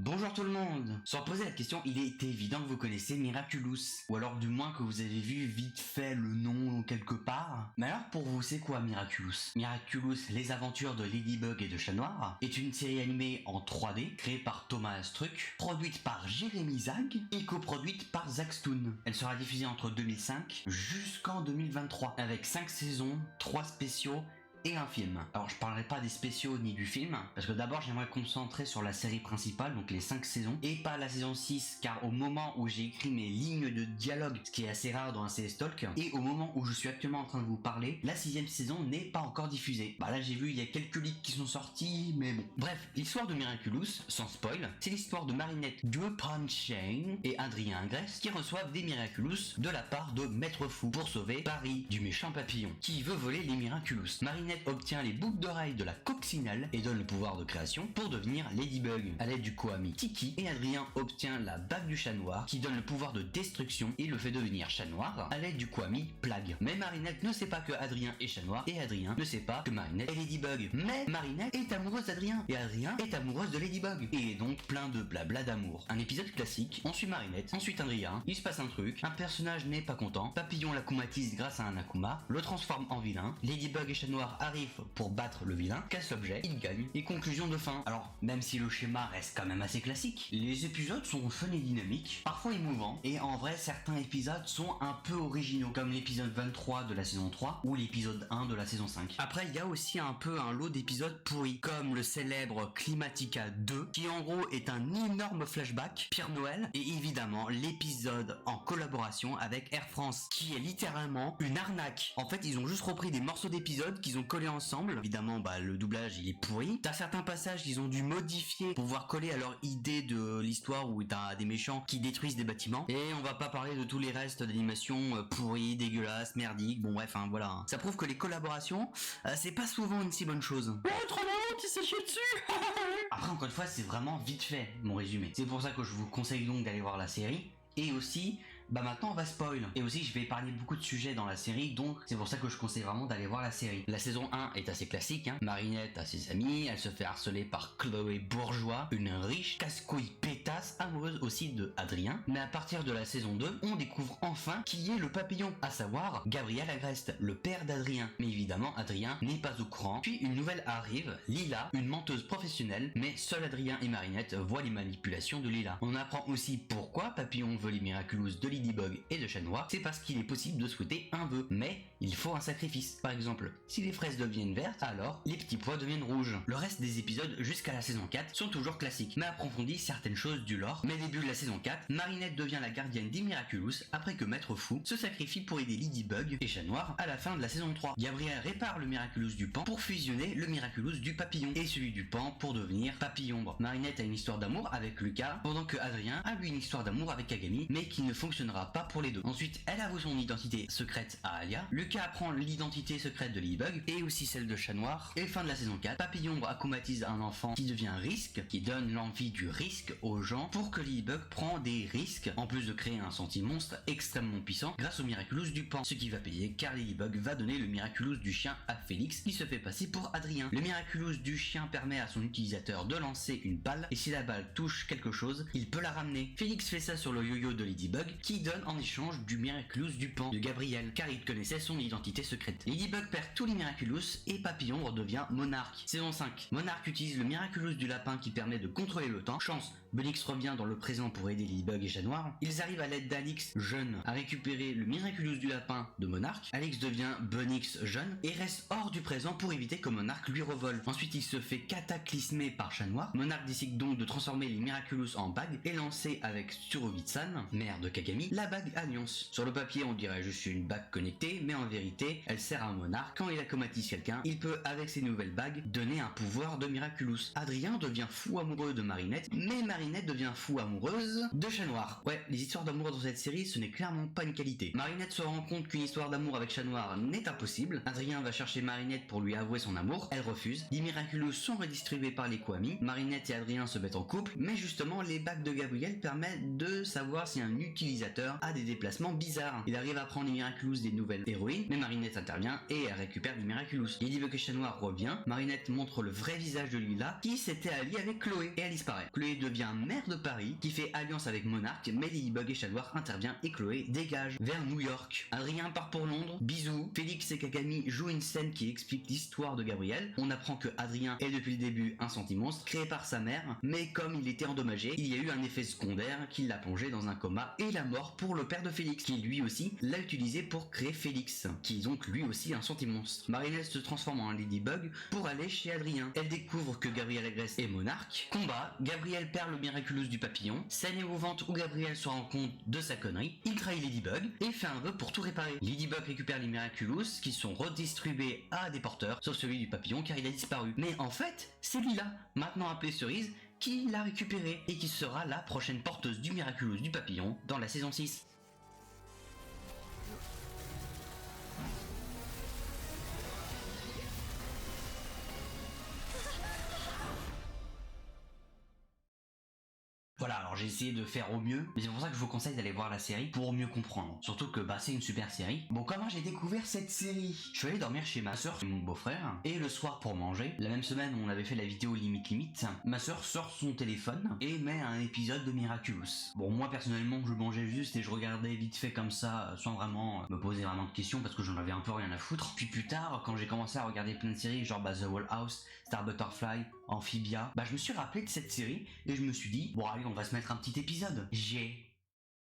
Bonjour tout le monde. Sans poser la question, il est évident que vous connaissez Miraculous, ou alors du moins que vous avez vu vite fait le nom quelque part. Mais alors pour vous, c'est quoi Miraculous? Miraculous, les aventures de Ladybug et de Chat Noir, est une série animée en 3D, créée par Thomas Struck, produite par Jérémy Zag et coproduite par Zagstoon. Elle sera diffusée entre 2005 jusqu'en 2023, avec 5 saisons, 3 spéciaux, et un film. Alors je parlerai pas des spéciaux ni du film, parce que d'abord j'aimerais me concentrer sur la série principale, donc les 5 saisons, et pas la saison 6, car au moment où j'ai écrit mes lignes de dialogue, ce qui est assez rare dans un CS Talk, et au moment où je suis actuellement en train de vous parler, la 6ème saison n'est pas encore diffusée. Bah là j'ai vu, il y a quelques leaks qui sont sortis, mais bon. Bref, l'histoire de Miraculous, sans spoil, c'est l'histoire de Marinette Duponchain et Adrien Ingress qui reçoivent des Miraculous de la part de Maître Fou pour sauver Paris du méchant papillon, qui veut voler les Miraculous. Marinette obtient les boucles d'oreilles de la coccinelle et donne le pouvoir de création pour devenir Ladybug à l'aide du Koami Tiki, et Adrien obtient la bague du Chat Noir qui donne le pouvoir de destruction et le fait devenir Chat Noir à l'aide du Koami Plague. Mais Marinette ne sait pas que Adrien est Chat Noir et Adrien ne sait pas que Marinette est Ladybug. Mais Marinette est amoureuse d'Adrien et Adrien est amoureuse de Ladybug, et donc plein de blabla d'amour. Un épisode classique, on suit Marinette, ensuite Adrien, il se passe un truc, un personnage n'est pas content, Papillon l'akumatise grâce à un Akuma, le transforme en vilain, Ladybug et Chat Noir arrive pour battre le vilain, casse l'objet, il gagne, et conclusion de fin. Alors, même si le schéma reste quand même assez classique, les épisodes sont fun et dynamiques, parfois émouvants, et en vrai, certains épisodes sont un peu originaux, comme l'épisode 23 de la saison 3, ou l'épisode 1 de la saison 5. Après, il y a aussi un peu un lot d'épisodes pourris, comme le célèbre Climatica 2, qui en gros est un énorme flashback, Pire Noël, et évidemment, l'épisode en collaboration avec Air France, qui est littéralement une arnaque. En fait, ils ont juste repris des morceaux d'épisodes qu'ils ont collés ensemble. Évidemment, le doublage il est pourri. T'as certains passages qu'ils ont dû modifier pour pouvoir coller à leur idée de l'histoire où t'as des méchants qui détruisent des bâtiments. Et on va pas parler de tous les restes d'animation pourris, dégueulasses, merdiques. Bon bref, voilà. Ça prouve que les collaborations, c'est pas souvent une si bonne chose. Qui s'est chié dessus. Après, encore une fois, c'est vraiment vite fait mon résumé. C'est pour ça que je vous conseille donc d'aller voir la série. Et aussi, maintenant on va spoil. Et aussi je vais parler beaucoup de sujets dans la série, donc c'est pour ça que je conseille vraiment d'aller voir la série. La saison 1 est assez classique, Marinette a ses amis, elle se fait harceler par Chloé Bourgeois, une riche casse-couille pétasse, amoureuse aussi de Adrien. Mais à partir de la saison 2, on découvre enfin qui est le papillon, à savoir Gabriel Agreste, le père d'Adrien. Mais évidemment, Adrien n'est pas au courant. Puis une nouvelle arrive, Lila, une menteuse professionnelle, mais seul Adrien et Marinette voient les manipulations de Lila. On apprend aussi pourquoi Papillon veut les Miraculous de Ladybug et de Chat Noir, c'est parce qu'il est possible de souhaiter un vœu, mais il faut un sacrifice. Par exemple, si les fraises deviennent vertes, alors les petits pois deviennent rouges. Le reste des épisodes jusqu'à la saison 4 sont toujours classiques, mais approfondissent certaines choses du lore. Mais début de la saison 4, Marinette devient la gardienne des Miraculous après que Maître Fou se sacrifie pour aider Ladybug et Chat Noir à la fin de la saison 3. Gabriel répare le Miraculous du Pan pour fusionner le Miraculous du Papillon et celui du Pan pour devenir Papillombre. Marinette a une histoire d'amour avec Lucas, pendant que Adrien a lui une histoire d'amour avec Kagami, mais qui ne fonctionnera pas pour les deux. Ensuite, elle avoue son identité secrète à Alia, Lucas apprend l'identité secrète de Ladybug et aussi celle de Chat Noir, et fin de la saison 4, Papillombre akumatise un enfant qui devient Risque, qui donne l'envie du risque aux gens pour que Ladybug prend des risques, en plus de créer un senti-monstre extrêmement puissant grâce au Miraculous du Pan, ce qui va payer car Ladybug va donner le Miraculous du chien à Félix qui se fait passer pour Adrien. Le Miraculous du chien permet à son utilisateur de lancer une balle et si la balle touche quelque chose, il peut la ramener. Félix fait ça sur le yo-yo de Ladybug qui donne en échange du Miraculous du Pan de Gabriel car il connaissait son identité secrète. Ladybug perd tous les Miraculous et Papillon redevient Monarque. Saison 5. Monarque utilise le Miraculous du lapin qui permet de contrôler le temps. Chance, Bunix revient dans le présent pour aider Ladybug et Chat Noir. Ils arrivent à l'aide d'Alix jeune à récupérer le Miraculous du lapin de Monarque. Alix devient Bunix jeune et reste hors du présent pour éviter que Monarque lui revole. Ensuite il se fait cataclysmer par Chat Noir. Monarque décide donc de transformer les Miraculous en bagues et lancer avec Surovitsan, mère de Kagami, la bague Alliance. Sur le papier on dirait juste une bague connectée, mais en vérité elle sert à un monarque. Quand il akumatise quelqu'un, il peut avec ses nouvelles bagues donner un pouvoir de Miraculous. Adrien devient fou amoureux de Marinette, mais Marinette devient fou amoureuse de Chat Noir. Ouais, les histoires d'amour dans cette série ce n'est clairement pas une qualité. Marinette se rend compte qu'une histoire d'amour avec Chat Noir n'est impossible. Adrien va chercher Marinette pour lui avouer son amour, elle refuse. Les Miraculous sont redistribués par les Koami. Marinette et Adrien se mettent en couple, mais justement les bagues de Gabriel permettent de savoir si un utilisateur a des déplacements bizarres. Il arrive à prendre les Miraculous des nouvelles héroïnes, mais Marinette intervient et elle récupère les Miraculous. Ladybug et Chat Noir revient, Marinette montre le vrai visage de Lila qui s'était alliée avec Chloé et elle disparaît. Chloé devient un maire de Paris qui fait alliance avec Monarch, mais Ladybug et Shadow intervient et Chloé dégage vers New York. Adrien part pour Londres, bisous. Félix et Kagami jouent une scène qui explique l'histoire de Gabriel. On apprend que Adrien est depuis le début un sentimonstre créé par sa mère, mais comme il était endommagé, il y a eu un effet secondaire qui l'a plongé dans un coma et la mort pour le père de Félix, qui lui aussi l'a utilisé pour créer Félix, qui est donc lui aussi un sentimonstre. Marinette se transforme en Ladybug pour aller chez Adrien. Elle découvre que Gabriel agresse et Monarch. Combat, Gabriel perd le Miraculous du papillon. Scène émouvante où Gabriel se rend compte de sa connerie. Il trahit Ladybug et fait un vœu pour tout réparer. Ladybug récupère les Miraculous qui sont redistribués à des porteurs, sauf celui du papillon car il a disparu. Mais en fait, c'est lui-là, maintenant appelé Cerise, qui l'a récupéré et qui sera la prochaine porteuse du Miraculous du papillon dans la saison 6. Voilà, alors j'ai essayé de faire au mieux, mais c'est pour ça que je vous conseille d'aller voir la série pour mieux comprendre. Surtout que c'est une super série. Bon, comment j'ai découvert cette série? Je suis allé dormir chez ma soeur et mon beau-frère, et le soir pour manger, la même semaine où on avait fait la vidéo limite, ma soeur sort son téléphone et met un épisode de Miraculous. Bon, moi personnellement, je mangeais juste et je regardais vite fait comme ça, sans vraiment me poser vraiment de questions parce que j'en avais un peu rien à foutre. Puis plus tard, quand j'ai commencé à regarder plein de séries, genre The Wall House, Star Butterfly, Amphibia, je me suis rappelé de cette série et je me suis dit, bon allez, on va se mettre un petit épisode. J'ai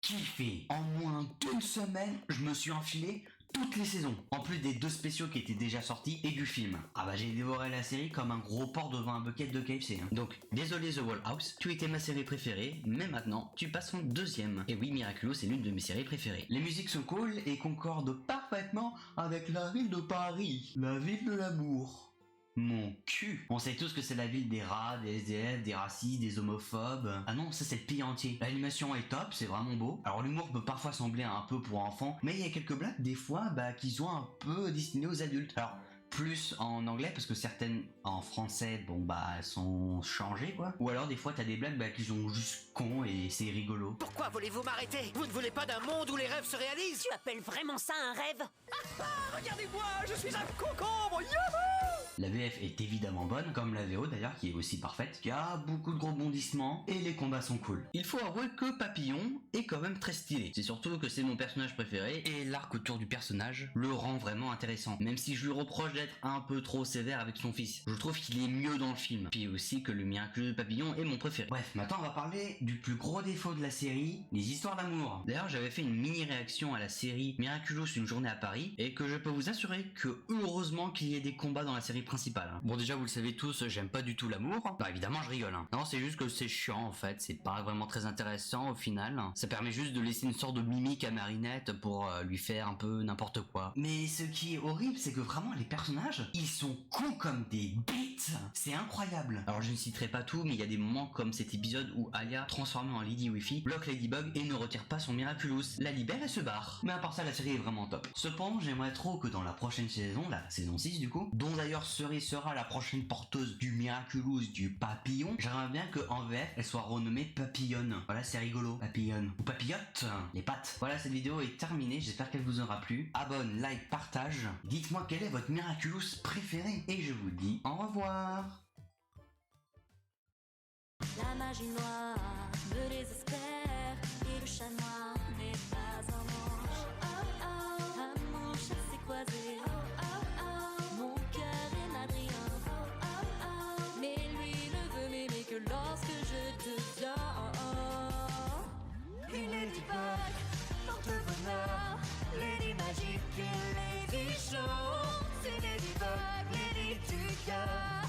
kiffé. En moins d'une semaine, je me suis enfilé toutes les saisons, en plus des 2 spéciaux qui étaient déjà sortis et du film. J'ai dévoré la série comme un gros porc devant un bucket de KFC. Donc, désolé The Wall House, tu étais ma série préférée, mais maintenant, tu passes en 2e. Et oui, Miraculous est l'une de mes séries préférées. Les musiques sont cool et concordent parfaitement avec la ville de Paris, la ville de l'amour. Mon cul. On sait tous que c'est la ville des rats, des SDF, des racistes, des homophobes. Ah non, ça c'est le pays entier. L'animation est top, c'est vraiment beau. Alors l'humour peut parfois sembler un peu pour enfants, mais il y a quelques blagues des fois qui sont un peu destinées aux adultes. Alors plus en anglais parce que certaines en français elles sont changées quoi, ou alors des fois t'as des blagues qui sont juste cons et c'est rigolo. Pourquoi voulez-vous m'arrêter? Vous ne voulez pas d'un monde où les rêves se réalisent? Tu appelles vraiment ça un rêve? Regardez-moi, je suis un concombre. Youhou! La VF est évidemment bonne, comme la VO d'ailleurs qui est aussi parfaite, qui a beaucoup de rebondissements et les combats sont cool. Il faut avouer que Papillon est quand même très stylé, c'est surtout que c'est mon personnage préféré et l'arc autour du personnage le rend vraiment intéressant, même si je lui reproche d'être un peu trop sévère avec son fils. Je trouve qu'il est mieux dans le film, puis aussi que le Miraculous Papillon est mon préféré. Bref, maintenant on va parler du plus gros défaut de la série, les histoires d'amour. D'ailleurs j'avais fait une mini réaction à la série Miraculous une journée à Paris, et que je peux vous assurer que heureusement qu'il y ait des combats dans la série principale. Bon déjà vous le savez tous, j'aime pas du tout l'amour. Évidemment je rigole. Non, c'est juste que c'est chiant en fait, c'est pas vraiment très intéressant au final. Ça permet juste de laisser une sorte de mimique à Marinette pour lui faire un peu n'importe quoi. Mais ce qui est horrible, c'est que vraiment les personnages, ils sont cons comme des bites. C'est incroyable. Alors je ne citerai pas tout, mais il y a des moments comme cet épisode où Alia, transformée en Lady Wifi, bloque Ladybug et ne retire pas son Miraculous. La libère et se barre. Mais à part ça, la série est vraiment top. Cependant, j'aimerais trop que dans la prochaine saison, la saison 6 du coup, dont d'ailleurs Cerise sera la prochaine porteuse du Miraculous du papillon, j'aimerais bien que en VF, elle soit renommée Papillonne. Voilà, c'est rigolo. Papillonne. Ou papillote. Les pattes. Voilà, cette vidéo est terminée. J'espère qu'elle vous aura plu. Abonne, like, partage. Dites-moi quel est votre Miraculous préféré. Et je vous dis au revoir. La magie noire me désespère et le chat noir n'est pas un ange. Oh oh, à mon chat s'est croisé. Oh oh oh, mon cœur est Adrien. Oh oh oh, mais lui ne veut m'aimer que lorsque je deviens. Une ladybug porte bonheur, lady magique et lady show. C'est ladybug, lady du cœur.